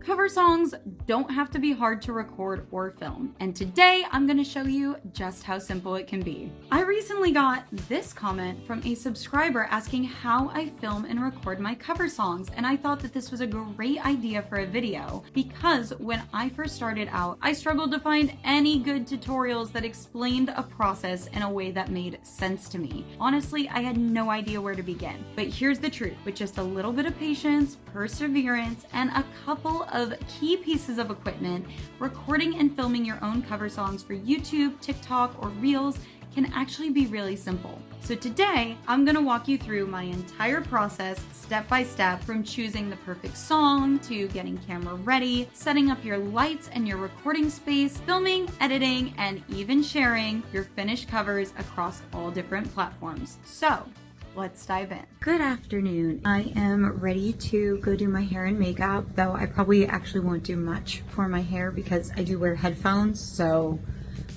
Cover songs don't have to be hard to record or film, and today I'm going to show you just how simple it can be. I recently got this comment from a subscriber asking how I film and record my cover songs, and I thought that this was a great idea for a video because when I first started out, I struggled to find any good tutorials that explained a process in a way that made sense to me. Honestly, I had no idea where to begin, but here's the truth. With just a little bit of patience, perseverance, and a couple of key pieces of equipment, recording and filming your own cover songs for YouTube, TikTok, or Reels can actually be really simple. So today, I'm gonna walk you through my entire process step by step, from choosing the perfect song to getting camera ready, setting up your lights and your recording space, filming, editing, and even sharing your finished covers across all different platforms. So, let's dive in. Good afternoon. I am ready to go do my hair and makeup, though I probably actually won't do much for my hair because I do wear headphones, so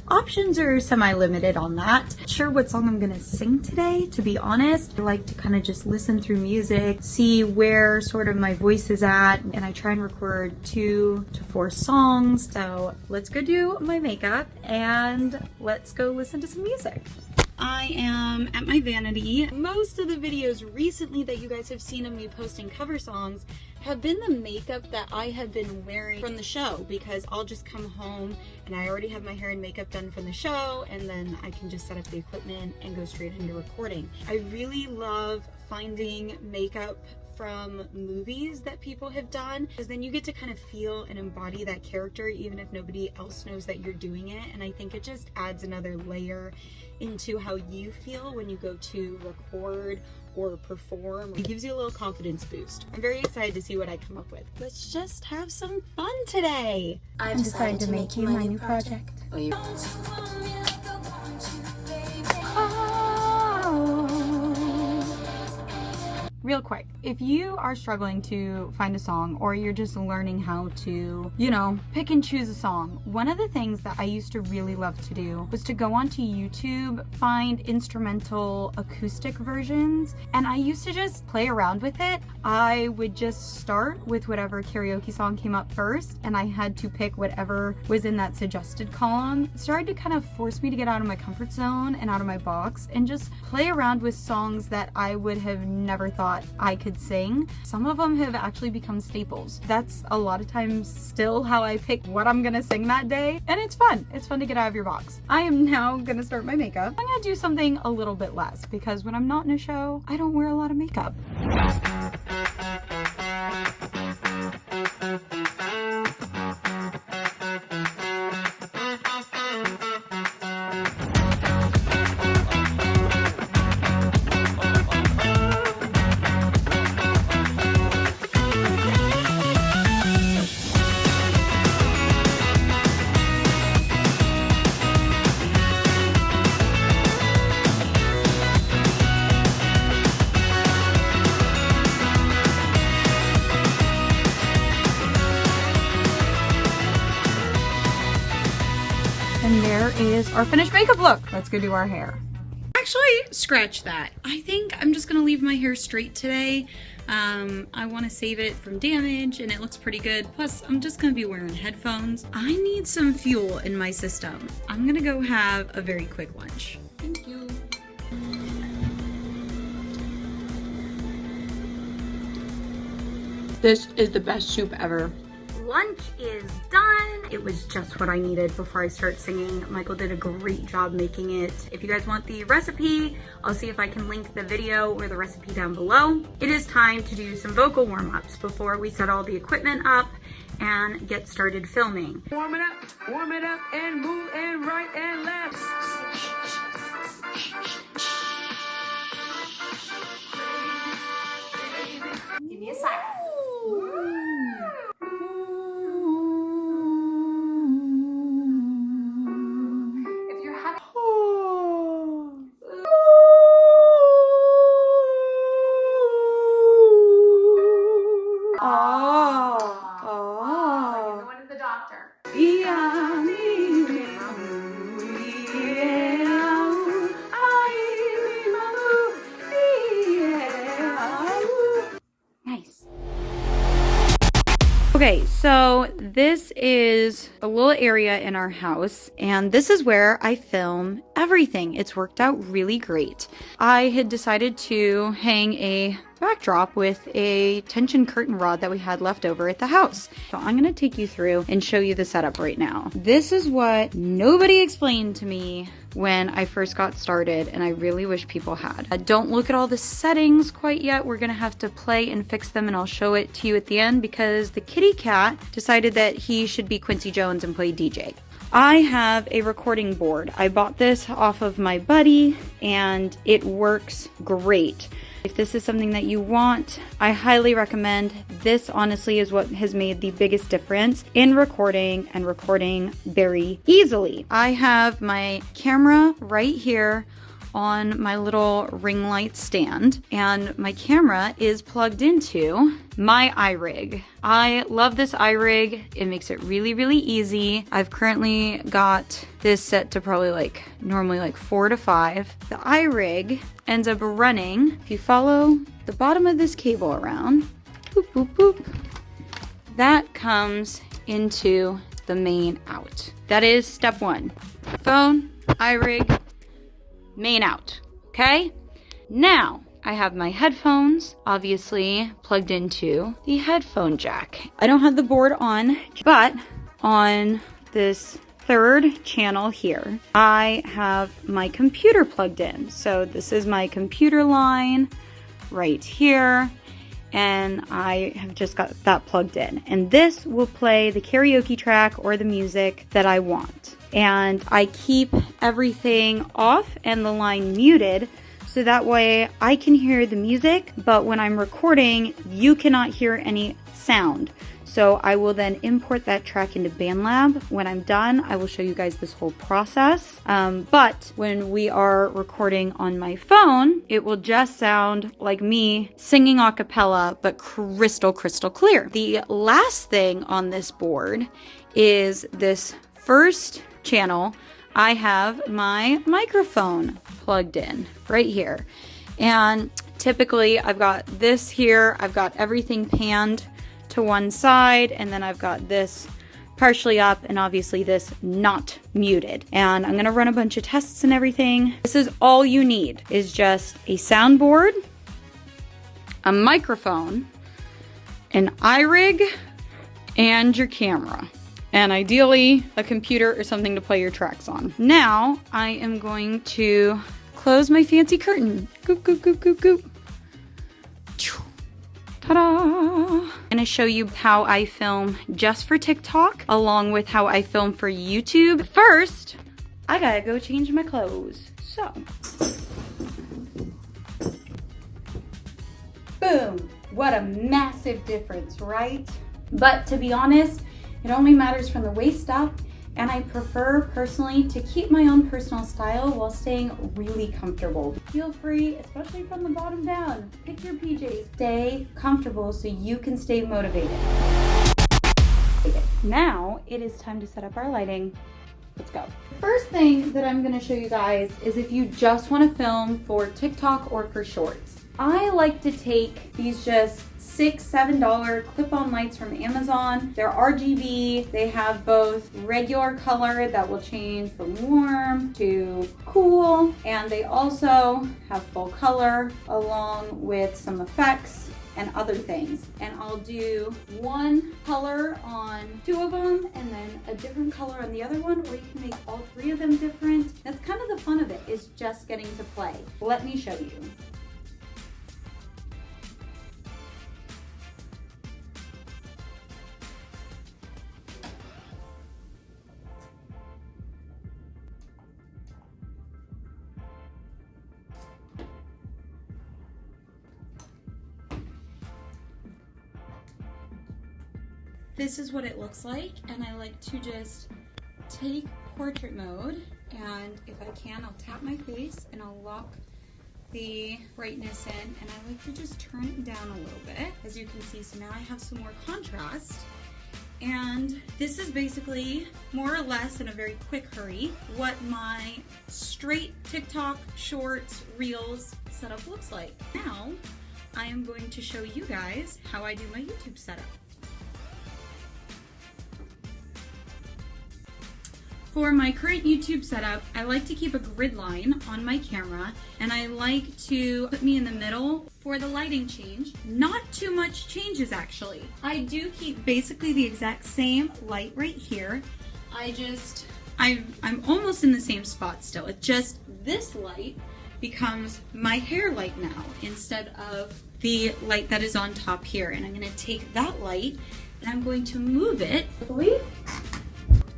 options are semi-limited on that. Not sure what song I'm gonna sing today, to be honest. I like to kind of just listen through music, see where sort of my voice is at, and I try and record 2 to 4 songs. So let's go do my makeup and let's go listen to some music. I am at my vanity. Most of the videos recently that you guys have seen of me posting cover songs have been the makeup that I have been wearing from the show, because I'll just come home and I already have my hair and makeup done from the show, and then I can just set up the equipment and go straight into recording. I really love finding makeup from movies that people have done, because then you get to kind of feel and embody that character even if nobody else knows that you're doing it, and I think it just adds another layer into how you feel when you go to record or perform. It gives you a little confidence boost. I'm very excited to see what I come up with. Let's just have some fun today. I've decided to make you my new project. Oh, you Real quick, if you are struggling to find a song, or you're just learning how to, pick and choose a song, one of the things that I used to really love to do was to go onto YouTube, find instrumental acoustic versions, and I used to just play around with it. I would just start with whatever karaoke song came up first, and I had to pick whatever was in that suggested column. It started to kind of force me to get out of my comfort zone and out of my box and just play around with songs that I would have never thought I could sing. Some of them have actually become staples. That's a lot of times still how I pick what I'm gonna sing that day, and it's fun. It's fun to get out of your box. I am now gonna start my makeup. I'm gonna do something a little bit less, because when I'm not in a show, I don't wear a lot of makeup. And there is our finished makeup look. Let's go do our hair. Actually, scratch that. I think I'm just gonna leave my hair straight today. I wanna save it from damage, and it looks pretty good. Plus, I'm just gonna be wearing headphones. I need some fuel in my system. I'm gonna go have a very quick lunch. Thank you. This is the best soup ever. Lunch is done. It was just what I needed before I start singing. Michael did a great job making it. If you guys want the recipe, I'll see if I can link the video or the recipe down below. It is time to do some vocal warm-ups before we set all the equipment up and get started filming. Warm it up, and move and right and left. Give me a second. You're going to the doctor. Nice. So this is a little area in our house, and this is where I film everything. It's worked out really great. I had decided to hang a backdrop with a tension curtain rod that we had left over at the house. So I'm gonna take you through and show you the setup right now. This is what nobody explained to me when I first got started, and I really wish people had. Don't look at all the settings quite yet. We're gonna have to play and fix them, and I'll show it to you at the end because the kitty cat decided that he should be Quincy Jones and play DJ. I have a recording board. I bought this off of my buddy, and it works great. If this is something that you want, I highly recommend. This honestly is what has made the biggest difference in recording and recording very easily. I have my camera right here on my little ring light stand, and my camera is plugged into my iRig. I love this iRig. It makes it really, really easy. I've currently got this set to probably normally 4 to 5. The iRig ends up running, if you follow the bottom of this cable around, boop, boop, boop, that comes into the main out. That is step 1. Phone, iRig, main out, okay? Now, I have my headphones, obviously, plugged into the headphone jack. I don't have the board on, but on this third channel here, I have my computer plugged in. So this is my computer line right here, and I have just got that plugged in. And this will play the karaoke track or the music that I want. And I keep everything off and the line muted, so that way I can hear the music, but when I'm recording, you cannot hear any sound. So I will then import that track into BandLab. When I'm done, I will show you guys this whole process. But when we are recording on my phone, it will just sound like me singing a cappella, but crystal, crystal clear. The last thing on this board is this first channel. I have my microphone plugged in right here. And typically I've got this here, I've got everything panned to one side, and then I've got this partially up, and obviously this not muted. And I'm gonna run a bunch of tests and everything. This is all you need, is just a soundboard, a microphone, an iRig, and your camera. And ideally, a computer or something to play your tracks on. Now, I am going to close my fancy curtain. Goop, goop, goop, goop, goop. Ta-da! I'm gonna show you how I film just for TikTok, along with how I film for YouTube. First, I gotta go change my clothes. So, boom! What a massive difference, right? But to be honest, it only matters from the waist up, and I prefer personally to keep my own personal style while staying really comfortable. Feel free, especially from the bottom down, pick your PJs. Stay comfortable so you can stay motivated. Now it is time to set up our lighting. Let's go. The first thing that I'm gonna show you guys is if you just wanna film for TikTok or for shorts. I like to take these just $6, $7 clip-on lights from Amazon. They're RGB. They have both regular color that will change from warm to cool, and they also have full color along with some effects and other things. And I'll do one color on 2 of them and then a different color on the other one, or you can make all 3 of them different. That's kind of the fun of it, is just getting to play. Let me show you. This is what it looks like, and I like to just take portrait mode, and if I can, I'll tap my face and I'll lock the brightness in, and I like to just turn it down a little bit, as you can see. So now I have some more contrast, and this is basically more or less in a very quick hurry what my straight TikTok shorts reels setup looks like. Now I am going to show you guys how I do my YouTube setup. For my current YouTube setup, I like to keep a grid line on my camera, and I like to put me in the middle for the lighting change. Not too much changes actually. I do keep basically the exact same light right here. I'm almost in the same spot still. It's just this light becomes my hair light now instead of the light that is on top here. And I'm gonna take that light and I'm going to move it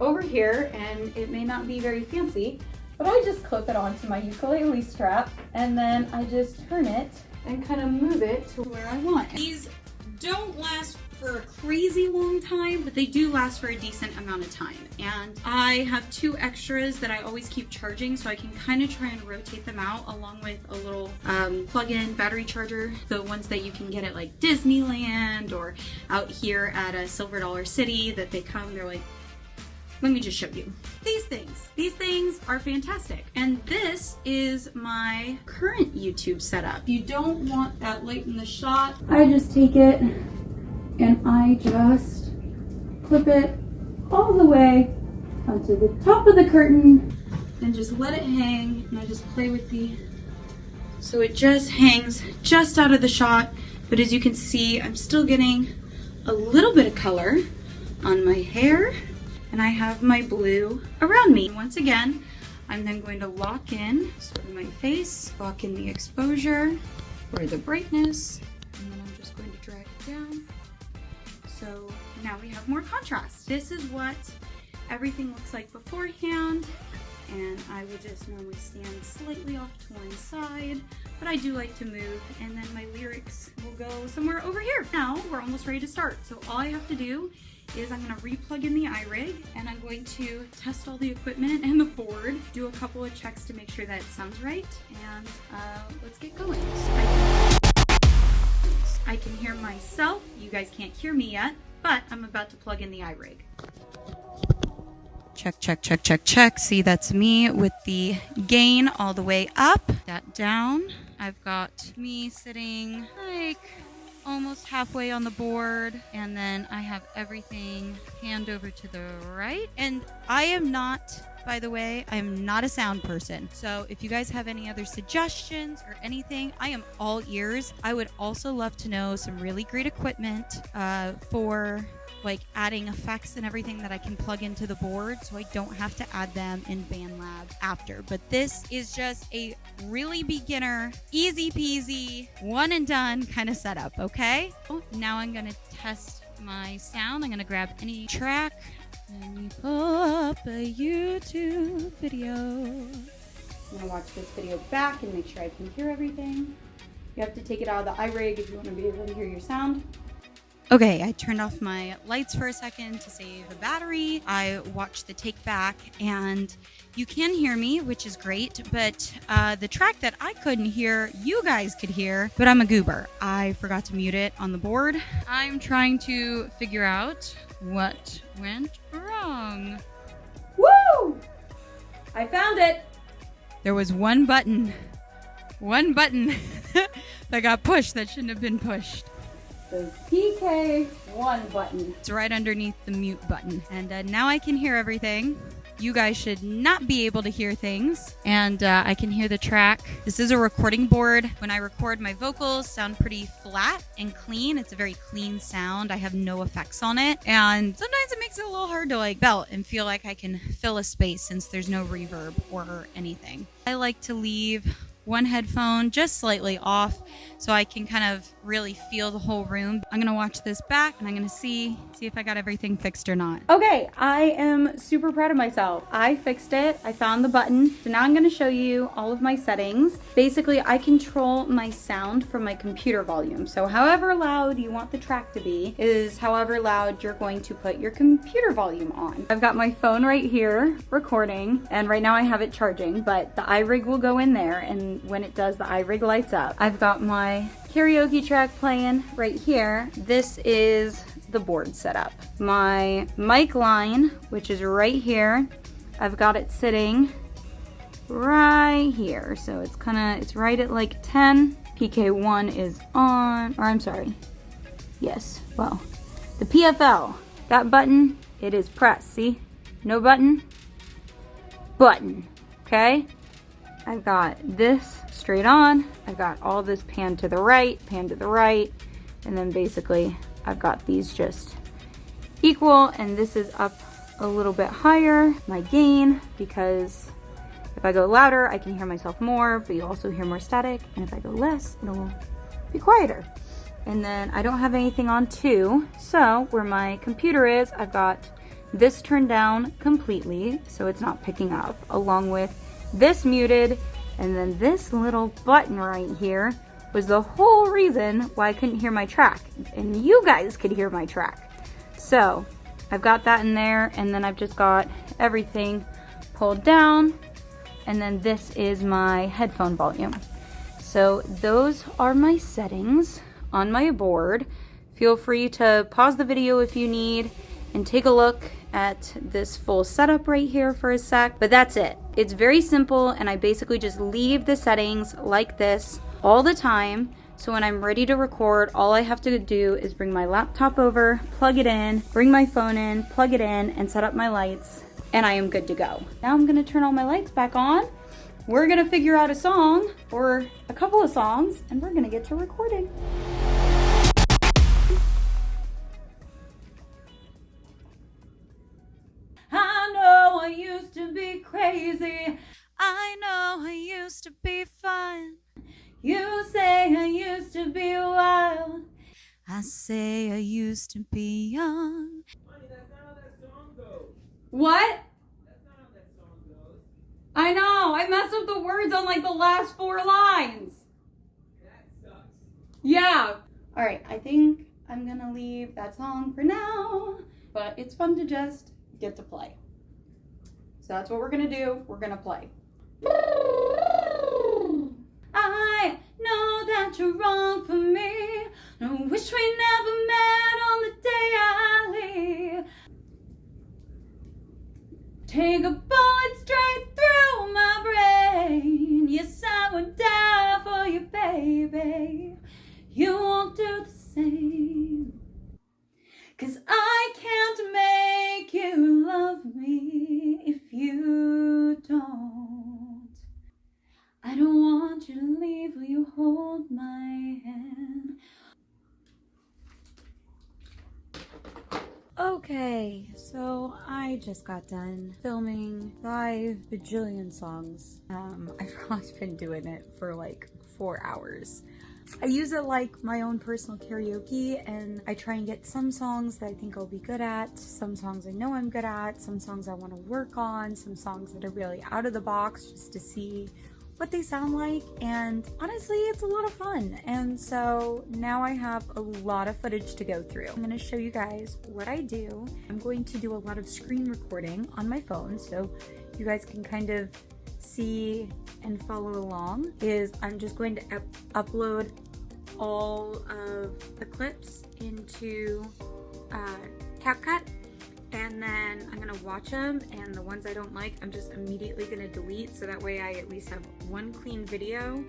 over here, and it may not be very fancy, but I just clip it onto my ukulele strap and then I just turn it and kind of move it to where I want. These don't last for a crazy long time, but they do last for a decent amount of time. And I have two extras that I always keep charging, so I can kind of try and rotate them out, along with a little plug-in battery charger, the ones that you can get at like Disneyland or out here at a Silver Dollar City that they come, they're like, let me just show you. These things are fantastic. And this is my current YouTube setup. If you don't want that light in the shot, I just take it and I just clip it all the way onto the top of the curtain and just let it hang, and I just play with so it just hangs just out of the shot. But as you can see, I'm still getting a little bit of color on my hair, and I have my blue around me. Once again, I'm then going to lock in sort of my face, lock in the exposure or the brightness, and then I'm just going to drag it down. So now we have more contrast. This is what everything looks like beforehand, and I would just normally stand slightly off to one side, but I do like to move, and then my lyrics will go somewhere over here. Now we're almost ready to start, so all I have to do is I'm going to re-plug in the iRig, and I'm going to test all the equipment and the board, do a couple of checks to make sure that it sounds right, and let's get going. I can hear myself. You guys can't hear me yet, but I'm about to plug in the iRig. Check, check, check, check, check. See, that's me with the gain all the way up, that down. I've got me sitting like almost halfway on the board, and then I have everything hand over to the right. And I am not, by the way, I'm not a sound person. So if you guys have any other suggestions or anything, I am all ears. I would also love to know some really great equipment for like adding effects and everything that I can plug into the board, so I don't have to add them in BandLab after. But this is just a really beginner, easy peasy, one and done kind of setup, okay? Now I'm gonna test my sound. I'm gonna grab any track and pull up a YouTube video. I'm gonna watch this video back and make sure I can hear everything. You have to take it out of the iRig if you want to be able to hear your sound. Okay, I turned off my lights for a second to save the battery. I watched the take back, and you can hear me, which is great, but the track that I couldn't hear, you guys could hear, but I'm a goober. I forgot to mute it on the board. I'm trying to figure out what went wrong. Woo! I found it! There was one button that got pushed that shouldn't have been pushed. The PK1 button. It's right underneath the mute button. And now I can hear everything. You guys should not be able to hear things. And I can hear the track. This is a recording board. When I record, my vocals sound pretty flat and clean. It's a very clean sound. I have no effects on it. And sometimes it makes it a little hard to like belt and feel like I can fill a space since there's no reverb or anything. I like to leave one headphone just slightly off so I can kind of really feel the whole room. I'm gonna watch this back and I'm gonna see if I got everything fixed or not. Okay, I am super proud of myself. I fixed it, I found the button. So now I'm gonna show you all of my settings. Basically, I control my sound from my computer volume. So however loud you want the track to be is however loud you're going to put your computer volume on. I've got my phone right here recording, and right now I have it charging, but the iRig will go in there, and when it does, the iRig lights up. I've got my karaoke track playing right here. This is the board setup. My mic line, which is right here, I've got it sitting right here. So it's right at like 10. PK1 is on, or I'm sorry. Yes, well, the PFL, that button, it is pressed. See? No button, button, okay? I've got this straight on, I've got all this pan to the right, and then basically I've got these just equal, and this is up a little bit higher, my gain, because if I go louder, I can hear myself more, but you also hear more static, and if I go less, it'll be quieter. And then I don't have anything on 2, so where my computer is, I've got this turned down completely, so it's not picking up, along with this muted, and then this little button right here was the whole reason why I couldn't hear my track, and you guys could hear my track. So I've got that in there, and then I've just got everything pulled down, and then this is my headphone volume. So those are my settings on my board. Feel free to pause the video if you need and take a look at this full setup right here for a sec, but that's it. It's very simple, and I basically just leave the settings like this all the time. So when I'm ready to record, all I have to do is bring my laptop over, plug it in, bring my phone in, plug it in, and set up my lights, and I am good to go. Now I'm gonna turn all my lights back on. We're gonna figure out a song, or a couple of songs, and we're gonna get to recording. I know I used to be crazy. I know I used to be fun. You say I used to be wild. I say I used to be young. Honey, that's not how that song goes. What? That's not how that song goes. I know. I messed up the words on like the last 4 lines. That sucks. Yeah. All right. I think I'm going to leave that song for now. But it's fun to just get to play. So that's what we're going to do. We're going to play. I know that you're wrong for me. I wish we never met on the day I leave. Take a bullet straight through my brain. Yes, I would die for you, baby. You won't do the same. 'Cause I can't make you love me if you don't. I don't want you to leave. Will you hold my hand? Okay, so I just got done filming 5 bajillion songs. I've probably been doing it for like 4 hours. I use it like my own personal karaoke, and I try and get some songs that I think I'll be good at, some songs I know I'm good at, some songs I want to work on, some songs that are really out of the box just to see what they sound like, and honestly it's a lot of fun. And so now I have a lot of footage to go through. I'm going to show you guys what I do. I'm going to do a lot of screen recording on my phone so you guys can kind of see and follow along. I'm just going to upload all of the clips into CapCut, and then I'm gonna watch them, and the ones I don't like I'm just immediately gonna delete, so that way I at least have one clean video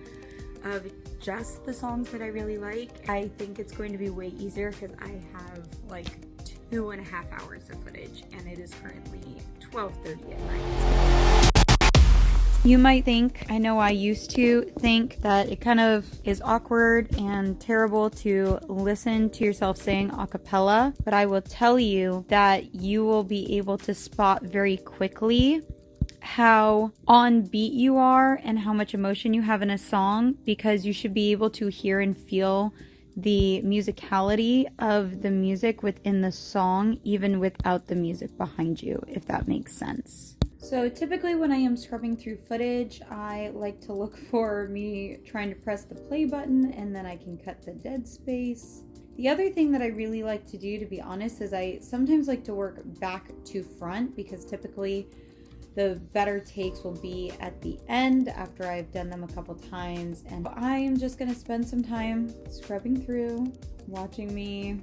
of just the songs that I really like. I think it's going to be way easier because I have like 2.5 hours of footage, and it is currently 12:30 at night. You might think, I know I used to think, that it kind of is awkward and terrible to listen to yourself sing a cappella, but I will tell you that you will be able to spot very quickly how on beat you are and how much emotion you have in a song, because you should be able to hear and feel the musicality of the music within the song even without the music behind you, if that makes sense. So typically when I am scrubbing through footage, I like to look for me trying to press the play button, and then I can cut the dead space. The other thing that I really like to do, to be honest, is I sometimes like to work back to front, because typically the better takes will be at the end after I've done them a couple times. And I am just gonna spend some time scrubbing through, watching me.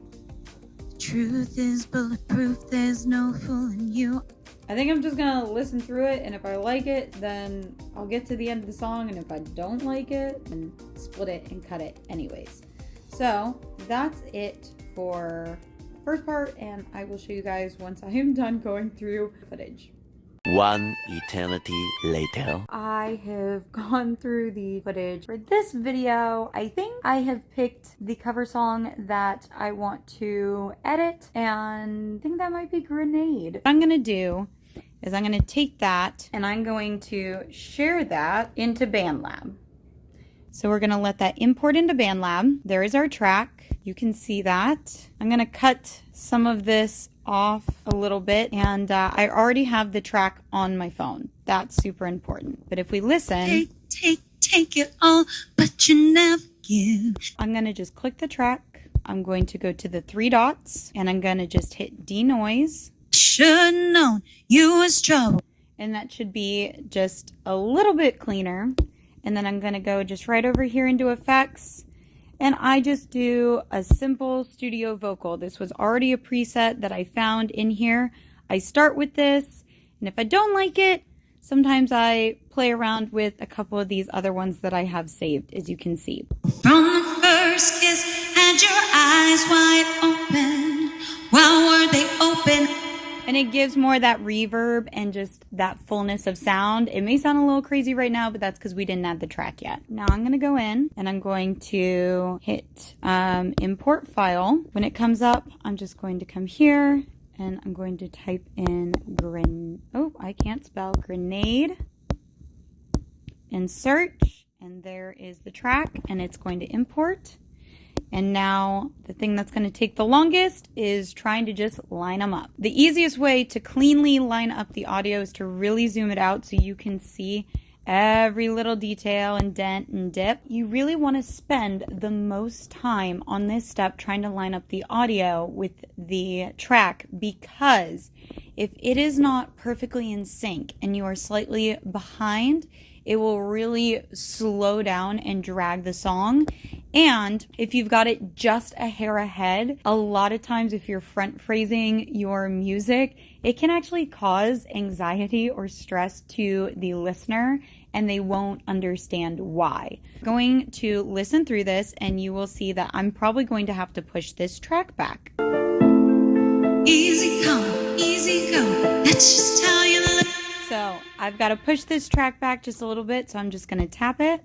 Truth is bulletproof, there's no fooling you. I think I'm just gonna listen through it, and if I like it, then I'll get to the end of the song, and if I don't like it, then split it and cut it anyways. So that's it for the first part, and I will show you guys once I am done going through footage. One eternity later. I have gone through the footage for this video. I think I have picked the cover song that I want to edit, and I think that might be Grenade. What I'm gonna do is I'm gonna take that and I'm going to share that into BandLab. So we're gonna let that import into BandLab. There is our track. You can see that. I'm gonna cut some of this off a little bit, and I already have the track on my phone. That's super important. But if we listen, take it all, but you never give. I'm gonna just click the track. I'm going to go to the three dots, and I'm gonna just hit denoise. Should've known you was trouble. And that should be just a little bit cleaner. And then I'm gonna go just right over here into effects. And I just do a simple studio vocal. This was already a preset that I found in here. I start with this, and if I don't like it, sometimes I play around with a couple of these other ones that I have saved, as you can see. From the first kiss, had your eyes wide open. Well, were they open? And it gives more of that reverb and just that fullness of sound. It may sound a little crazy right now, but that's because we didn't add the track yet. Now I'm going to go in and I'm going to hit import file. When it comes up, I'm just going to come here and I'm going to type in grenade and search. And there is the track, and it's going to import. And now the thing that's going to take the longest is trying to just line them up. The easiest way to cleanly line up the audio is to really zoom it out so you can see every little detail and dent and dip. You really want to spend the most time on this step trying to line up the audio with the track, because if it is not perfectly in sync and you are slightly behind, it will really slow down and drag the song. And if you've got it just a hair ahead, a lot of times if you're front phrasing your music, it can actually cause anxiety or stress to the listener, and they won't understand why. I'm going to listen through this, and you will see that I'm probably going to have to push this track back. Easy come, easy go. Let's just tell you the... So I've got to push this track back just a little bit, so I'm just going to tap it,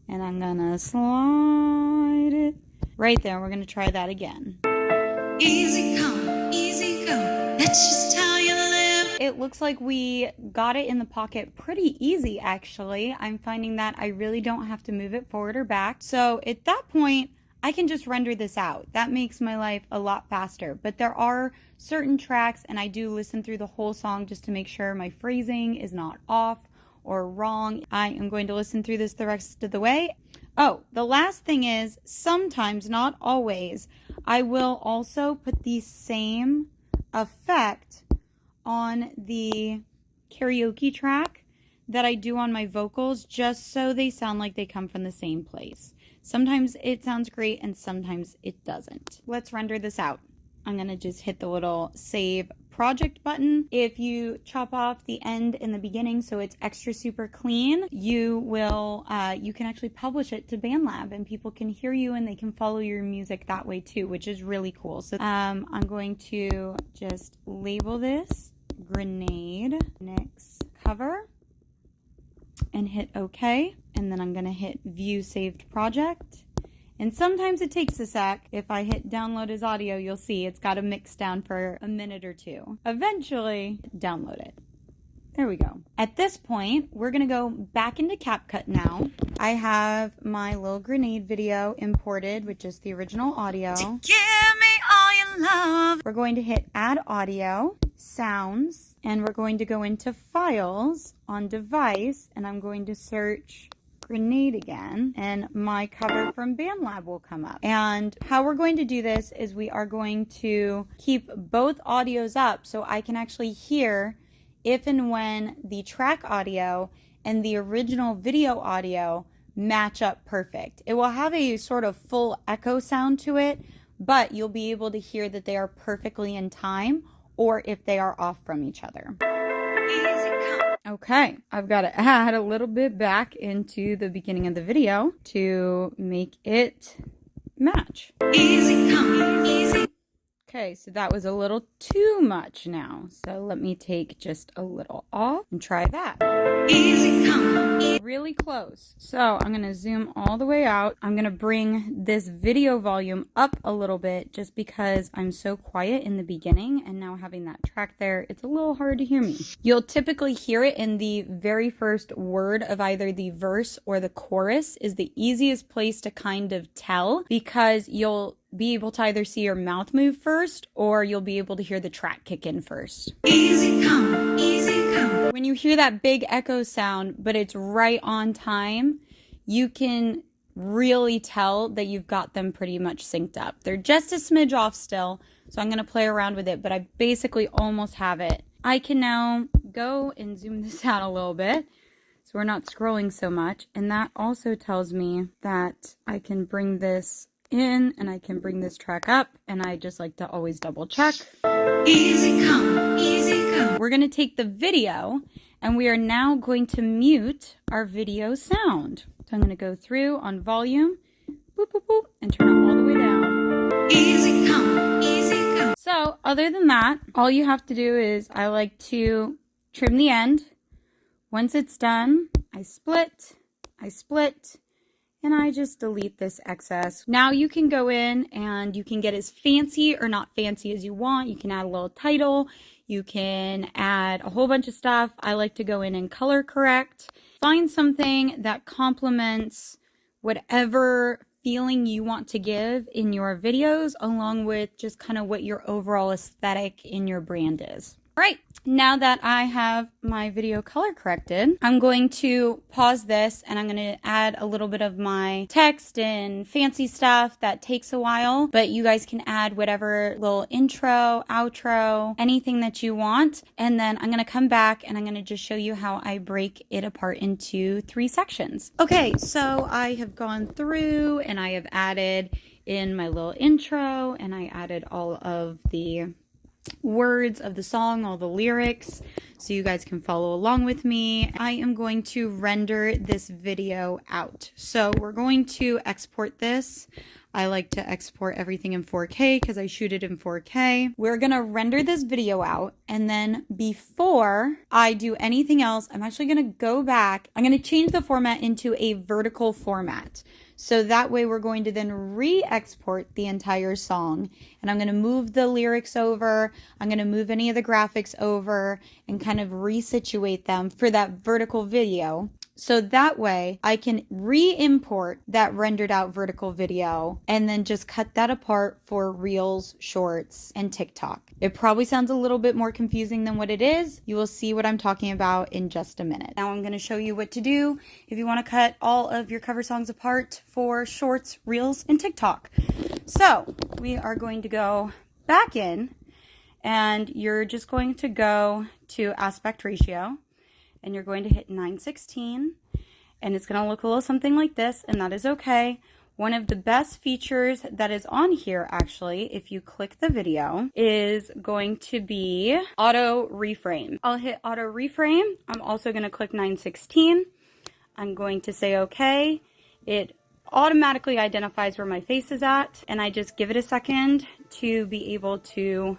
and I'm going to slide it right there. We're going to try that again. Easy come, easy go. Let's just tell you to live. It looks like we got it in the pocket pretty easy, actually. I'm finding that I really don't have to move it forward or back. So at that point, I can just render this out. That makes my life a lot faster. But there are certain tracks, and I do listen through the whole song just to make sure my phrasing is not off or wrong. I am going to listen through this the rest of the way. Oh, the last thing is, sometimes, not always, I will also put the same effect on the karaoke track that I do on my vocals, just so they sound like they come from the same place. Sometimes it sounds great and sometimes it doesn't. Let's render this out. I'm gonna just hit the little save project button. If you chop off the end and the beginning so it's extra super clean, you can actually publish it to BandLab and people can hear you and they can follow your music that way too, which is really cool. So I'm going to just label this Rhaenyx cover and hit OK. And then I'm going to hit View Saved Project. And sometimes it takes a sec. If I hit Download as Audio, you'll see it's got to mix down for a minute or two. Eventually, download it. There we go. At this point, we're going to go back into CapCut now. I have my little Grenade video imported, which is the original audio. Give me all your love. We're going to hit Add Audio, Sounds, and we're going to go into Files on Device, and I'm going to search Grenade again, and my cover from BandLab will come up. And how we're going to do this is we are going to keep both audios up so I can actually hear if and when the track audio and the original video audio match up perfect. It will have a sort of full echo sound to it, but you'll be able to hear that they are perfectly in time or if they are off from each other. Okay, I've got to add a little bit back into the beginning of the video to make it match. Easy come, easy. Okay, so that was a little too much now. So let me take just a little off and try that. Really close. So I'm going to zoom all the way out. I'm going to bring this video volume up a little bit just because I'm so quiet in the beginning, and now having that track there, it's a little hard to hear me. You'll typically hear it in the very first word of either the verse or the chorus is the easiest place to kind of tell, because you'll be able to either see your mouth move first or you'll be able to hear the track kick in first. Easy come, easy come. When you hear that big echo sound, but it's right on time, you can really tell that you've got them pretty much synced up. They're just a smidge off still, so I'm going to play around with it, but I basically almost have it. I can now go and zoom this out a little bit so we're not scrolling so much, and that also tells me that I can bring this in and I can bring this track up, and I just like to always double check. Easy come, easy come. We're going to take the video and we are now going to mute our video sound. So I'm going to go through on volume, boop, boop, boop, and turn it all the way down. Easy come, easy come. So other than that, all you have to do is I like to trim the end. Once it's done, I split, and I just delete this excess. Now you can go in and you can get as fancy or not fancy as you want. You can add a little title. You can add a whole bunch of stuff. I like to go in and color correct. Find something that complements whatever feeling you want to give in your videos, along with just kind of what your overall aesthetic in your brand is. All right, now that I have my video color corrected, I'm going to pause this and I'm going to add a little bit of my text and fancy stuff that takes a while, but you guys can add whatever little intro, outro, anything that you want. And then I'm going to come back and I'm going to just show you how I break it apart into 3 sections. Okay, so I have gone through and I have added in my little intro, and I added all of the words of the song, all the lyrics, so you guys can follow along with me. I am going to render this video out. So we're going to export this. I like to export everything in 4K because I shoot it in 4K. We're going to render this video out, and then before I do anything else, I'm actually going to go back. I'm going to change the format into a vertical format. So that way we're going to then re-export the entire song, and I'm going to move the lyrics over. I'm going to move any of the graphics over and kind of resituate them for that vertical video. So that way I can re-import that rendered out vertical video and then just cut that apart for Reels, Shorts, and TikTok. It probably sounds a little bit more confusing than what it is. You will see what I'm talking about in just a minute. Now I'm going to show you what to do if you want to cut all of your cover songs apart for Shorts, Reels, and TikTok. So we are going to go back in, and you're just going to go to aspect ratio, and you're going to hit 9:16, and it's going to look a little something like this, and that is okay. One of the best features that is on here, actually, if you click the video, is going to be auto reframe. I'll hit auto reframe. I'm also going to click 9:16. I'm going to say okay. It automatically identifies where my face is at, and I just give it a second to be able to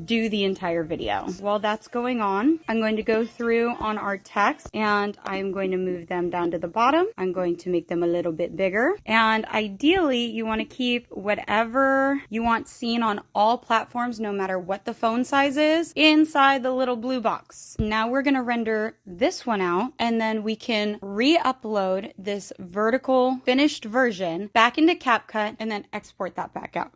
do the entire video. While that's going on, I'm going to go through on our text, and I'm going to move them down to the bottom. I'm going to make them a little bit bigger, and ideally you want to keep whatever you want seen on all platforms, no matter what the phone size is, inside the little blue box. Now we're going to render this one out, and then we can re-upload this vertical finished version back into CapCut and then export that back out.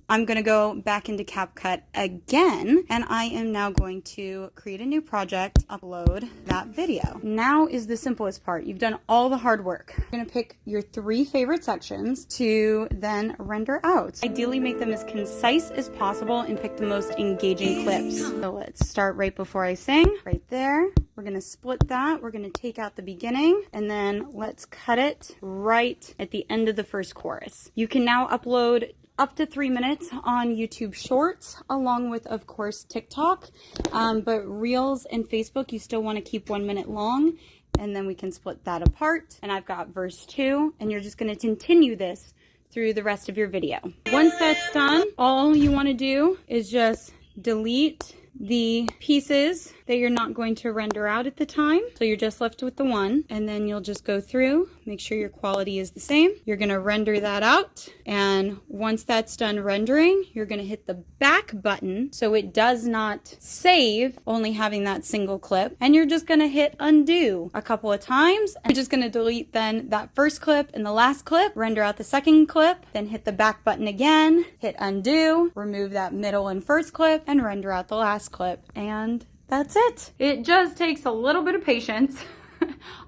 I'm going to go back into CapCut again, and I am now going to create a new project, upload that video. Now is the simplest part. You've done all the hard work. You're going to pick your 3 favorite sections to then render out. Ideally, make them as concise as possible and pick the most engaging clips. So let's start right before I sing, right there. We're going to split that. We're going to take out the beginning, and then let's cut it right at the end of the first chorus. You can now upload up to 3 minutes on YouTube Shorts, along with, of course, TikTok. But Reels and Facebook, you still want to keep 1 minute long, and then we can split that apart. And I've got verse 2, and you're just going to continue this through the rest of your video. Once that's done, all you want to do is just delete the pieces that you're not going to render out at the time. So you're just left with the one, and then you'll just go through, make sure your quality is the same. You're gonna render that out, and once that's done rendering, you're gonna hit the back button so it does not save only having that single clip, and you're just gonna hit undo a couple of times. And you're just gonna delete then that first clip and the last clip, render out the second clip, then hit the back button again, hit undo, remove that middle and first clip, and render out the last clip, and that's it. It just takes a little bit of patience,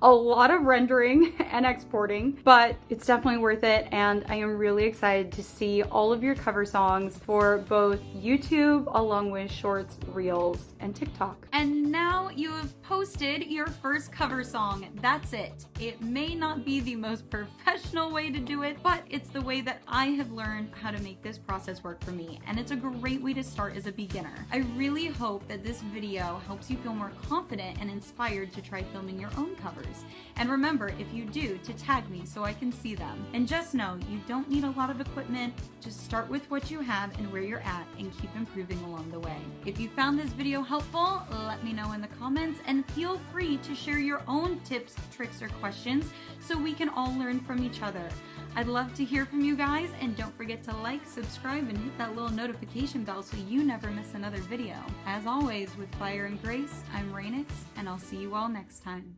a lot of rendering and exporting, but it's definitely worth it, and I am really excited to see all of your cover songs for both YouTube along with Shorts, Reels, and TikTok. And now you have posted your first cover song. That's it. It may not be the most professional way to do it, but it's the way that I have learned how to make this process work for me, and it's a great way to start as a beginner. I really hope that this video helps you feel more confident and inspired to try filming your own covers. And remember, if you do, to tag me so I can see them. And just know, you don't need a lot of equipment. Just start with what you have and where you're at, and keep improving along the way. If you found this video helpful, let me know in the comments, and feel free to share your own tips, tricks, or questions so we can all learn from each other. I'd love to hear from you guys, and don't forget to like, subscribe, and hit that little notification bell so you never miss another video. As always, with fire and grace, I'm Rhaenyx, and I'll see you all next time.